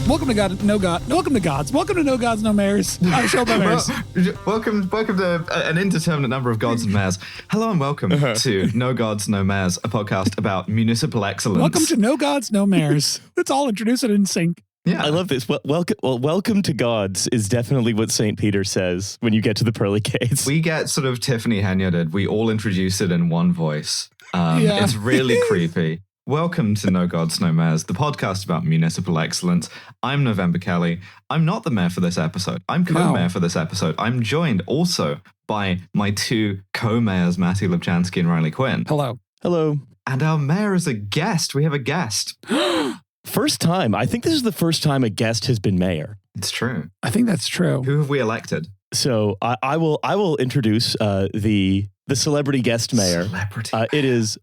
Welcome to God, no God. Welcome to Gods. Welcome to No Gods, No Mayors. I'm show by mayors. Welcome to an indeterminate number of gods and mayors. Hello and welcome to No Gods, No Mayors, a podcast about municipal excellence. Welcome to No Gods, No Mayors. Let's all introduce it in sync. Yeah, I love this. Welcome to Gods is definitely what St. Peter says when you get to the pearly gates. We get sort of Tiffany Henry-did. We all introduce it in one voice. It's really creepy. Welcome to No Gods, No Mayors, the podcast about municipal excellence. I'm November Kelly. I'm not the mayor for this episode. I'm co-mayor for this episode. I'm joined also by my two co-mayors, Matty Lubchansky and Riley Quinn. Hello. Hello. And our mayor is a guest. We have a guest. First time. I think this is the first time a guest has been mayor. It's true. I think that's true. Who have we elected? So I will introduce the celebrity guest mayor. It is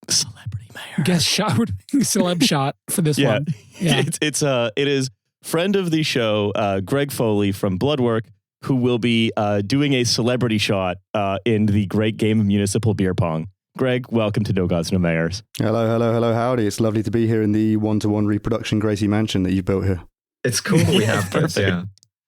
celebrity mayor. Guest shot, celeb shot for this one. Yeah. It is friend of the show, Gregk Foley from Bloodwork, who will be doing a celebrity shot in the great game of municipal beer pong. Greg, welcome to No Gods, No Mayors. Hello, howdy. It's lovely to be here in the one-to-one reproduction Gracie mansion that you've built here. It's cool we have this,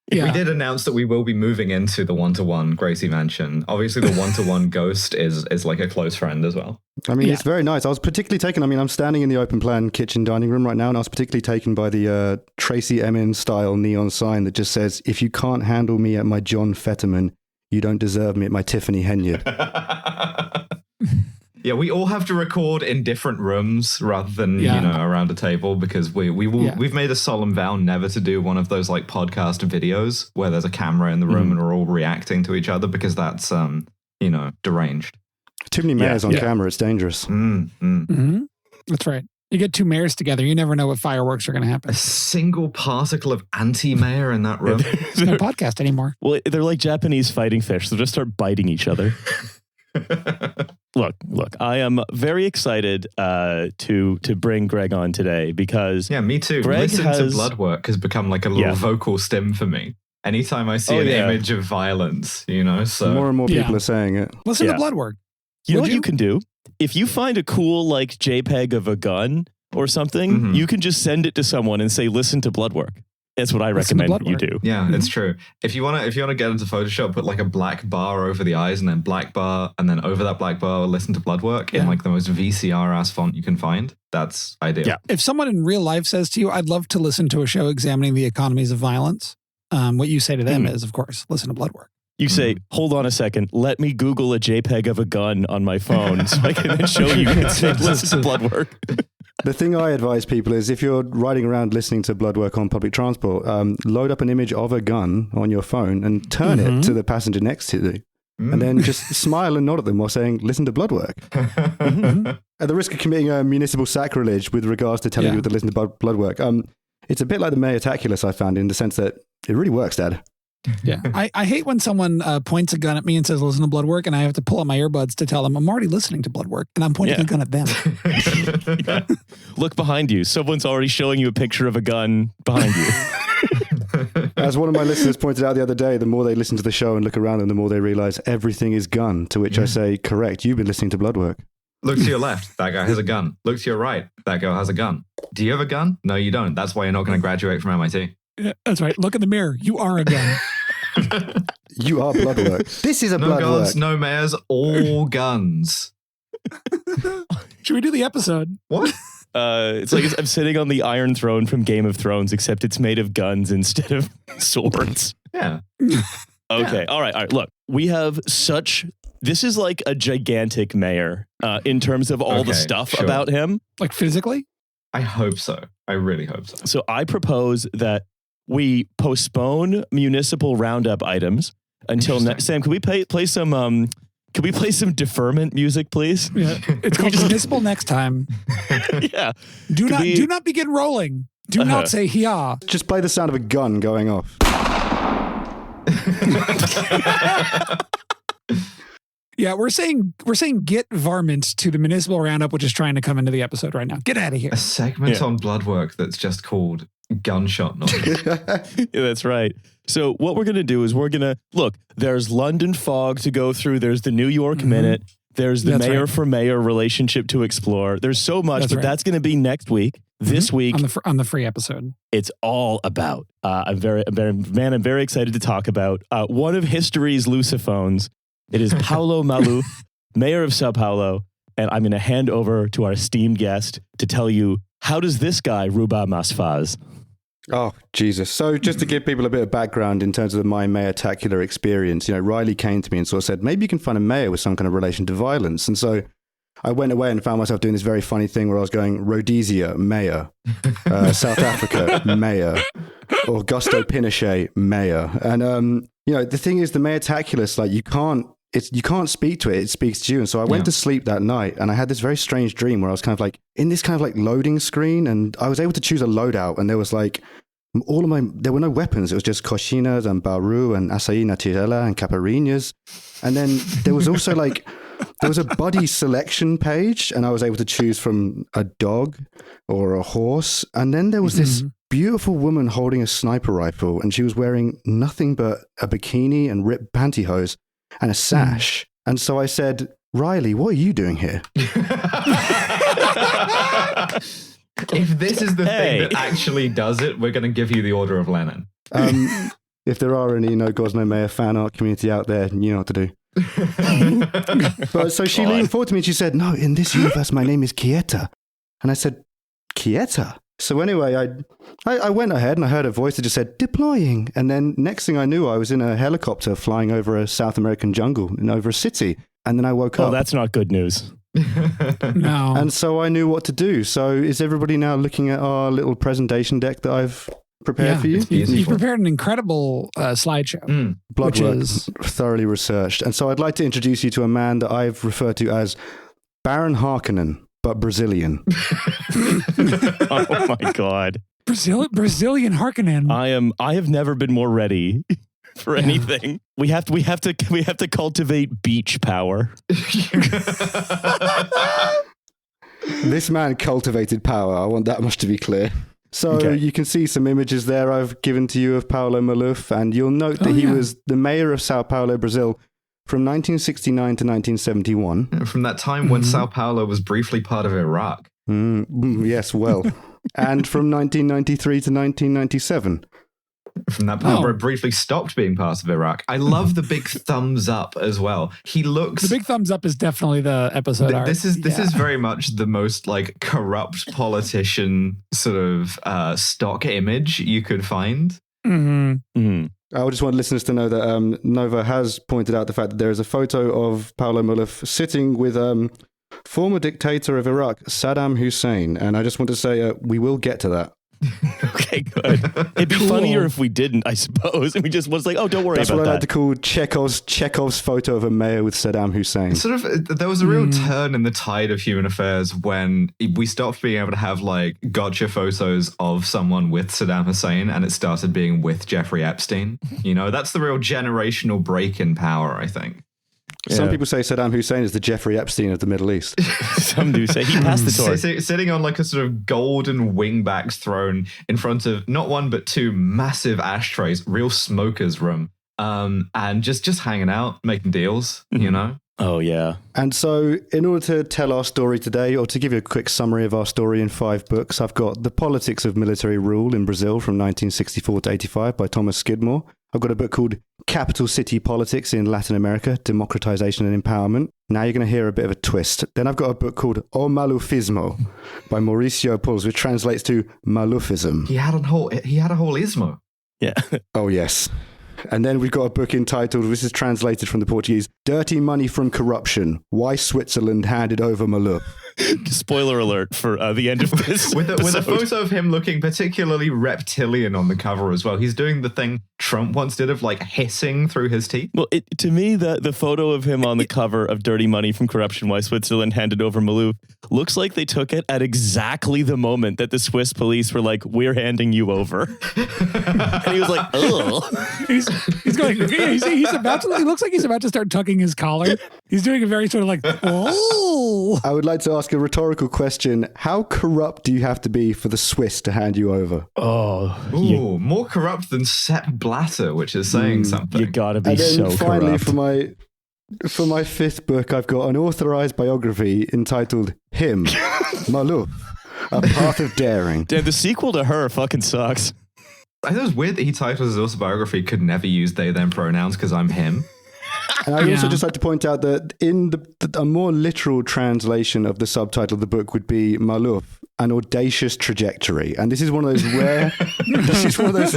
We did announce that we will be moving into the one-to-one Gracie mansion. Obviously, the one-to-one ghost is like a close friend as well. I mean, it's very nice. I was particularly taken, I'm standing in the open plan kitchen dining room right now, and I was particularly taken by the Tracy Emin style neon sign that just says, if you can't handle me at my John Fetterman, you don't deserve me at my Tiffany Henry. Yeah, we all have to record in different rooms rather than around a table because we've made a solemn vow never to do one of those like podcast videos where there's a camera in the room and we're all reacting to each other because that's deranged. Too many mayors on camera, it's dangerous. That's right. You get two mayors together, you never know what fireworks are going to happen. A single particle of anti-mayor in that room. There's no podcast anymore. Well, they're like Japanese fighting fish. They'll just start biting each other. Look, I am very excited to bring Greg on today because... Yeah, me too. Greg Listen to Bloodwork has become like a little vocal stim for me. Anytime I see an image of violence, so... More and more people are saying it. Listen to Bloodwork. You know what you can do? If you find a cool like JPEG of a gun or something, you can just send it to someone and say, listen to Bloodwork. That's what I recommend you do. Yeah, it's true. If you want to get into Photoshop, put like a black bar over the eyes and then black bar and then over that black bar, listen to Bloodwork in like the most VCR ass font you can find. That's ideal. Yeah. If someone in real life says to you, I'd love to listen to a show examining the economies of violence, what you say to them is, of course, listen to Bloodwork. You say, hold on a second, let me Google a JPEG of a gun on my phone so I can then show you and say, listen to Bloodwork. The thing I advise people is if you're riding around listening to Bloodwork on public transport, load up an image of a gun on your phone and turn it to the passenger next to you. And then just smile and nod at them while saying, listen to Bloodwork. At the risk of committing a municipal sacrilege with regards to telling you to listen to Bloodwork, it's a bit like the Mayor-taculus I found in the sense that it really works, Dad. Yeah, I hate when someone points a gun at me and says, listen to Bloodwork, and I have to pull out my earbuds to tell them I'm already listening to Bloodwork, and I'm pointing a gun at them. Look behind you. Someone's already showing you a picture of a gun behind you. As one of my listeners pointed out the other day, the more they listen to the show and look around them, the more they realize everything is gun, to which I say, correct, you've been listening to Bloodwork. Look to your left, that guy has a gun. Look to your right, that girl has a gun. Do you have a gun? No, you don't. That's why you're not going to graduate from MIT. Yeah, that's right. Look in the mirror. You are a gun. You are Bloodwork. This is a no Bloodwork. No gods, no mayors, all guns. Should we do the episode? What? It's like I'm sitting on the Iron Throne from Game of Thrones, except it's made of guns instead of swords. Yeah. Okay. All right. Look, we have this is like a gigantic mayor in terms of all the stuff about him. Like physically? I hope so. I really hope so. So I propose that we postpone municipal roundup items until next. Sam, can we play some? Can we play some deferment music, please? Yeah, it's called municipal next time. Yeah. Do not begin rolling. Do not say "hiya." Just play the sound of a gun going off. Yeah, we're saying get varmint to the municipal roundup, which is trying to come into the episode right now. Get out of here. A segment on Bloodwork that's just called Gunshot Noise. Yeah, that's right. So what we're going to do is look, there's London Fog to go through. There's the New York Minute. There's the mayor for mayor relationship to explore. There's so much, that's going to be next week. This week on the free episode, it's all about. I'm very excited to talk about one of history's Luciphones. It is Paulo Maluf, mayor of Sao Paulo, and I'm going to hand over to our esteemed guest to tell you, how does this guy Ruba mas faz? Oh, Jesus. So just to give people a bit of background in terms of my mayor-tacular experience, Riley came to me and sort of said, maybe you can find a mayor with some kind of relation to violence. And so I went away and found myself doing this very funny thing where I was going, Rhodesia, mayor, South Africa, mayor, Augusto Pinochet, mayor. And, the thing is, the mayor-tacular, like, you can't speak to it. It speaks to you. And so I went to sleep that night and I had this very strange dream where I was kind of like in this kind of like loading screen, and I was able to choose a loadout, and there was like there were no weapons. It was just cochinas and baru and açaí naturela and caipirinhas. And then there was also there was a buddy selection page, and I was able to choose from a dog or a horse. And then there was this beautiful woman holding a sniper rifle, and she was wearing nothing but a bikini and ripped pantyhose and a sash. And so I said, Riley, what are you doing here? If this is the thing that actually does it, we're going to give you the Order of Lenin. If there are any No Gods No Mayor fan art community out there, you know what to do. But so she leaned forward to me and she said, no, in this universe, my name is Quieta. And I said, Quieta? So anyway, I went ahead and I heard a voice that just said, deploying. And then next thing I knew, I was in a helicopter flying over a South American jungle and over a city. And then I woke up. Oh, that's not good news. No. And so I knew what to do. So is everybody now looking at our little presentation deck that I've prepared for you? You prepared an incredible slideshow. Bloodwork, thoroughly researched. And so I'd like to introduce you to a man that I've referred to as Baron Harkonnen, but Brazilian. Oh my God. Brazilian Harkonnen. I have never been more ready for anything. We have to cultivate beach power. This man cultivated power. I want that much to be clear. So you can see some images there I've given to you of Paulo Maluf, and you'll note that he was the mayor of Sao Paulo, Brazil, from 1969 to 1971. From that time when Sao Paulo was briefly part of Iraq. Yes, well. And from 1993 to 1997. From that point where it briefly stopped being part of Iraq. I love the big thumbs up as well. He looks... The big thumbs up is definitely the episode art. This is very much the most like corrupt politician sort of stock image you could find. I just want listeners to know that Nova has pointed out the fact that there is a photo of Paulo Maluf sitting with former dictator of Iraq, Saddam Hussein. And I just want to say we will get to that. Okay, good. It'd be funnier if we didn't, I suppose. And we just was like, oh, don't worry about that. That's what I like to call Chekhov's photo of a mayor with Saddam Hussein. There was a real turn in the tide of human affairs when we stopped being able to have like gotcha photos of someone with Saddam Hussein, and it started being with Jeffrey Epstein. That's the real generational break in power, I think. Some people say Saddam Hussein is the Jeffrey Epstein of the Middle East. Some do say he passed the torch. Sitting on like a sort of golden wingback's throne in front of not one but two massive ashtrays, real smoker's room, and just hanging out, making deals, Oh, yeah. And so in order to tell our story today, or to give you a quick summary of our story in 5 books, I've got The Politics of Military Rule in Brazil from 1964 to 85 by Thomas Skidmore. I've got a book called Capital City Politics in Latin America, Democratization and Empowerment. Now you're going to hear a bit of a twist. Then I've got a book called O Malufismo by Mauricio Puls, which translates to Malufism. He had a whole ismo. Yeah. Oh, yes. And then we've got a book entitled, this is translated from the Portuguese, Dirty Money from Corruption, Why Switzerland Handed Over Maluf. Spoiler alert for the end of this with a photo of him looking particularly reptilian on the cover as well. He's doing the thing Trump once did of like hissing through his teeth. Well, to me, the photo of him on the cover of Dirty Money from Corruption, Why Switzerland Handed Over Maluf looks like they took it at exactly the moment that the Swiss police were like, we're handing you over. And he was like, oh. He's going, he's about to, he looks like he's about to start tucking his collar. He's doing a very sort of like, oh. I would like to ask a rhetorical question. How corrupt do you have to be for the Swiss to hand you over? Ooh, more corrupt than Sepp Blatter, which is saying something. You gotta be and then so finally, corrupt. for my 5th book, I've got an authorized biography entitled Him, Maluf, A path of daring. Damn, the sequel to Her fucking sucks. I thought it was weird that he titled his autobiography "Could Never Use They Them Pronouns" because I'm him. And I'd also just like to point out that in a more literal translation of the subtitle of the book would be Maluf, an audacious trajectory. And this is one of those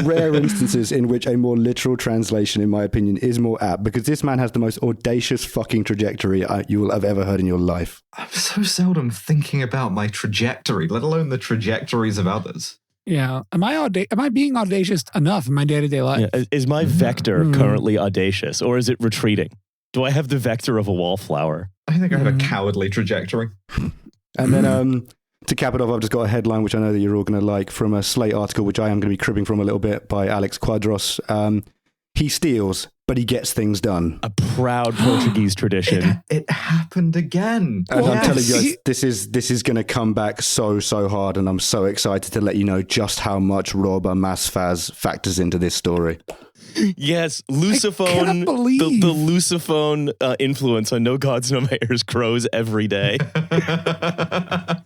rare instances in which a more literal translation, in my opinion, is more apt, because this man has the most audacious fucking trajectory you will have ever heard in your life. I'm so seldom thinking about my trajectory, let alone the trajectories of others. Yeah. Am I being audacious enough in my day-to-day life? Yeah. Is my vector currently audacious, or is it retreating? Do I have the vector of a wallflower? I think I have a cowardly trajectory. And then to cap it off, I've just got a headline which I know that you're all going to like, from a Slate article, which I am going to be cribbing from a little bit, by Alex Quadros. He steals, but he gets things done. A proud Portuguese tradition. It happened again. And I'm telling you, this is going to come back so hard, and I'm so excited to let you know just how much Roba Masfaz factors into this story. Yes, Lusophone, the Lusophone influence on No Gods, No Mayors grows every day.